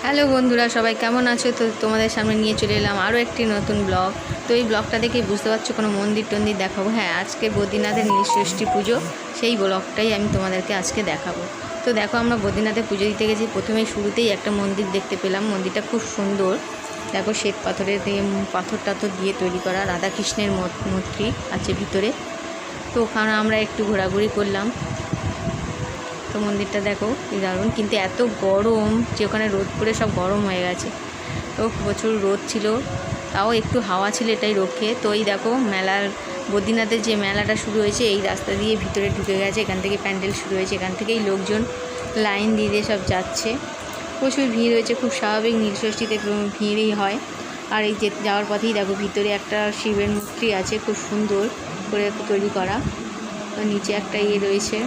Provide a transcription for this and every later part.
Hello বন্ধুরা, সবাই কেমন আছো? তো তোমাদের সামনে নিয়ে চলে এলাম আরও একটি নতুন ব্লগ। তো এই ব্লগটা দেখেই বুঝতে পারছো কোনো মন্দির টন্দির দেখাবো। হ্যাঁ, আজকে বদ্রীনাথের নীলষষ্ঠী পুজো, সেই ব্লগটাই আমি তোমাদেরকে আজকে দেখাবো। তো দেখো, আমরা বদ্রীনাথে পুজো দিতে গেছি। প্রথমেই শুরুতেই একটা মন্দির দেখতে পেলাম। মন্দিরটা খুব সুন্দর। দেখো, শ্বেত পাথরের পাথর টাথর দিয়ে তৈরি করা রাধাকৃষ্ণের মূর্তি আছে ভিতরে। তো ওখানে আমরা একটু ঘোরাঘুরি করলাম। তো মন্দিরটা দেখো কি দারুণ, কিন্তু এত গরম যে ওখানে রোদ পড়ে সব গরম হয়ে গেছে। তো প্রচুর রোদ ছিল, তাও একটু হাওয়া ছিল, এটাই রক্ষে। তো এই দেখো, মেলার বদ্রীনাথের যে মেলাটা শুরু হয়েছে এই রাস্তা দিয়ে ভিতরে ঢুকে গেছে। এখান থেকে প্যান্ডেল শুরু হয়েছে, এখান থেকেই লোকজন লাইন দিয়ে সব যাচ্ছে। প্রচুর ভিড় হয়েছে, খুব স্বাভাবিক, নীলষষ্ঠীতে ভিড়ই হয়। আর এই যে যাওয়ার পথেই দেখো ভিতরে একটা শিবের মূর্তি আছে, খুব সুন্দর করে তৈরি করা। তো নিচে একটা রয়েছে,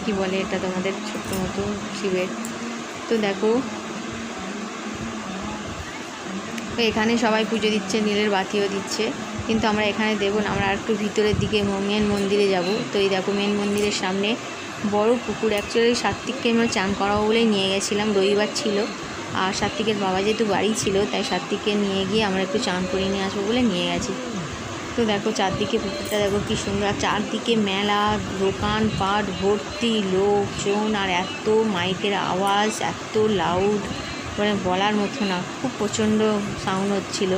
কি বলে এটা, তোমাদের ছোট্ট মতো শিবের। তো দেখো, এখানে সবাই পুজো দিচ্ছে, নীলের বাতিও দিচ্ছে, কিন্তু আমরা এখানে দেবো না, আমরা একটু ভিতরের দিকে মেন মন্দিরে যাব। তো এই দেখো, মেন মন্দিরের সামনে বড় পুকুর। অ্যাকচুয়ালি সাত্বিককে আমরা চান করাবো বলেই নিয়ে গেছিলাম, রবিবার ছিল। আর সাত্বিকের বাবা যেহেতু বাড়ি ছিল, তাই সাত্বিককে নিয়ে গিয়ে আমরা একটু চান করিয়ে নিয়ে আসবো বলে নিয়ে গেছি। তো দেখো চারদিকে পুকুরটা দেখো কি সুন্দর, আর চারদিকে মেলা, দোকান পাট ভর্তি লোকজন, আর এত মাইকের আওয়াজ, এত লাউড, মানে বলার মতো না, খুব প্রচণ্ড সাউন্ড হচ্ছিল।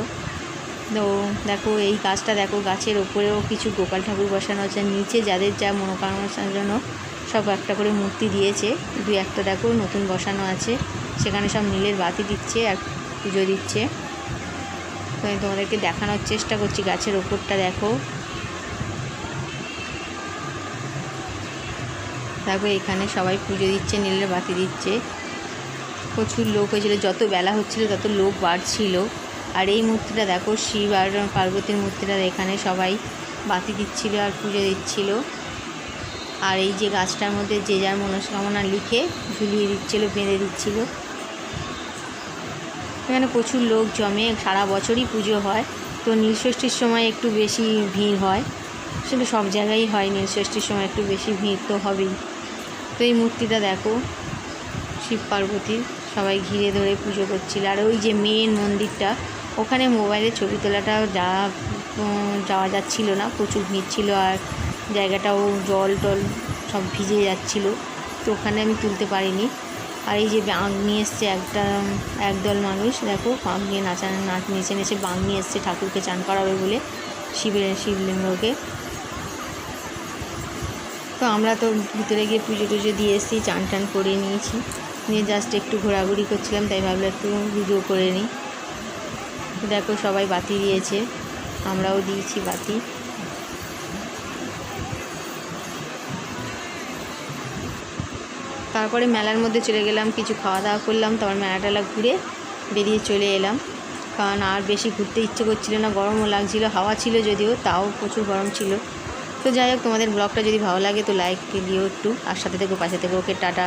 তো দেখো এই গাছটা দেখো, গাছের ওপরেও কিছু গোপাল ঠাকুর বসানো আছে। নিচে যাদের যা মনোকামনার জন্য সব একটা করে মূর্তি দিয়েছে, দুই একটা দেখো নতুন বসানো আছে। সেখানে সব নীলের বাতি দিচ্ছে আর পুজো দিচ্ছে। তো আমি তোমাদেরকে দেখানোর চেষ্টা করছি, গাছের ওপরটা দেখো। দেখো এখানে সবাই পুজো দিচ্ছে, নীলের বাতি দিচ্ছে। প্রচুর লোক হয়েছিল, যত বেলা হচ্ছিল তত লোক বাড়ছিল। আর এই মূর্তিটা দেখো, শিব আর পার্বতীর মূর্তিটা, এখানে সবাই বাতি দিচ্ছিল আর পুজো দিচ্ছিল। আর এই যে গাছটার মধ্যে যে যার মনস্কামনা লিখে ঝুলিয়ে দিচ্ছিল, বেঁধে দিচ্ছিল। এখানে প্রচুর লোক জমে, সারা বছরই পুজো হয়। তো নীলষষ্ঠীর সময় একটু বেশি ভিড় হয়, আসলে সব জায়গায় হয়, নীলষষ্ঠীর সময় একটু বেশি ভিড় তো হবেই। তো এই মূর্তিটা দেখো, শিব পার্বতীর, সবাই ঘিরে ধরে পুজো করছিল। আর ওই যে মেন মন্দিরটা, ওখানে মোবাইলে ছবি তোলাটাও যাওয়া যাচ্ছিল না, প্রচুর ভিড় ছিল। আর জায়গাটাও জল টল সব ভিজে যাচ্ছিল, তো ওখানে আমি তুলতে পারিনি। আর এই যে বাঁক নিয়ে এসছে একদল মানুষ, দেখো বাঁক নিয়ে নেচে নেচে বাঁক নিয়ে এসছে ঠাকুরকে চান করাবে বলে, শিবলিঙ্গকে। তো আমরা তো ভিতরে গিয়ে পুজো টুজো দিয়ে এসেছি, চান টান করে নিয়েছি, নিয়ে জাস্ট একটু ঘোরাঘুরি করছিলাম, তাই ভাবলাম একটু ভিডিও করে নিই। দেখো সবাই বাতি দিয়েছে, আমরাও দিয়েছি বাতি। তারপরে মেলার মধ্যে চলে গেলাম, কিছু খাওয়া দাওয়া করলাম, তারপর মেলা ঘুরে বেরিয়ে চলে এলাম। কারণ আর বেশি ঘুরতে ইচ্ছে করছিল না, গরমও লাগছিল, হাওয়া ছিল যদিও, তাও প্রচুর গরম ছিল। তো যাই হোক, তোমাদের ব্লগটা যদি ভালো লাগে তো লাইক দিও একটু, আর সাথে থেকো, পাশে থেকো। ওকে, টাটা।